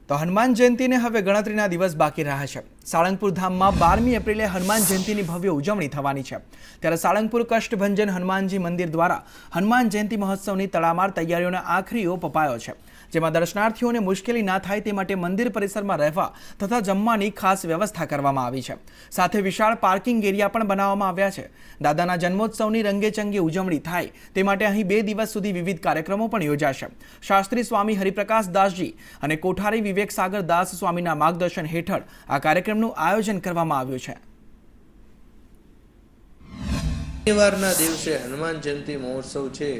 તો હનુમાન જયંતીને હવે ગણતરીના દિવસ બાકી રહ્યા છે। સાળંગપુર ધામમાં 12મી એપ્રિલે હનુમાન જયંતીની ભવ્ય ઉજવણી થવાની છે। ત્યારે સાળંગપુર કષ્ટભંજન હનુમાનજી મંદિર દ્વારા હનુમાન જયંતી મહોત્સવની તડામાર તૈયારીઓનો આખરી ઓપ અપાયો છે, જેમાં દર્શનાર્થીઓને મુશ્કેલી ના થાય તે માટે મંદિર પરિસરમાં રહેવા તથા જમવાની ખાસ વ્યવસ્થા કરવામાં આવી છે। સાથે વિશાળ પાર્કિંગ એરિયા પણ બનાવવામાં આવ્યા છે। દાદાના જન્મોત્સવની રંગેચંગે ઉજવણી થાય તે માટે અહીં 2 દિવસ સુધી વિવિધ કાર્યક્રમો પણ યોજાશે। શાસ્ત્રી સ્વામી હરિપ્રકાશ દાસજી અને કોઠારી વિવેક સાગર દાસ સ્વામીના માર્ગદર્શન હેઠળ આ કાર્યક્રમનું આયોજન કરવામાં આવ્યું છે। શનિવારના દિવસે હનુમાન જયંતી મહોત્સવ છે,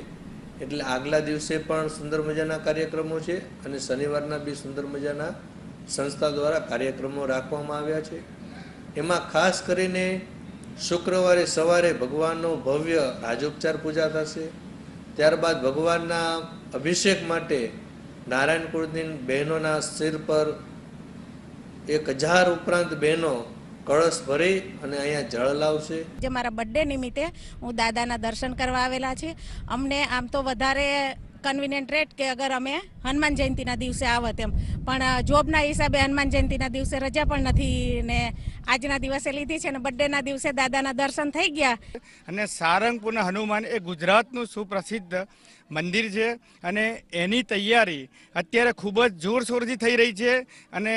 એટલે આગલા દિવસે પણ સુંદર મજાના કાર્યક્રમો છે અને શનિવારના બી સુંદર મજાના સંસ્થા દ્વારા કાર્યક્રમો રાખવામાં આવ્યા છે। એમાં ખાસ કરીને શુક્રવારે સવારે ભગવાનનો ભવ્ય રાજોપચાર પૂજા થશે। ત્યારબાદ ભગવાનના અભિષેક માટે નારાયણ કુળની બહેનોના સિર પર 1000 ઉપરાંત બહેનો કળશ ભરી અને અહીંયા જળ લાવશે। જે મારા બર્થડે નિમિત્તે હું દાદાના દર્શન કરવા આવેલા છે। અમને આમ તો વધારે કન્વિનિયન્ટ રેટ કે અગર અમે હનુમાન જયંતીના દિવસે આવત એમ, પણ જોબના હિસાબે હનુમાન જયંતીના દિવસે રજા પણ નથી ને આજના દિવસે લીધી છે ને બર્થડેના દિવસે દાદાના દર્શન થઈ ગયા। અને સારંગપુરના હનુમાન એ ગુજરાતનું સુપ્રસિદ્ધ મંદિર છે અને એની તૈયારી અત્યારે ખૂબ જ જોરશોરથી થઈ રહી છે અને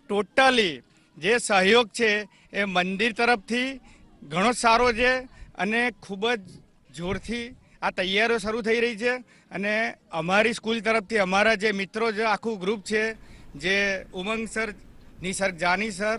ટોટલી જે સહયોગ છે એ મંદિર તરફથી ઘણો સારો છે અને ખૂબ જ જોરથી આ તૈયારીઓ શરૂ થઈ રહી છે। અને અમારી સ્કૂલ તરફથી અમારા જે મિત્રો જે આખું ગ્રુપ છે, જે ઉમંગ સર, નિસર્ગ જાની સર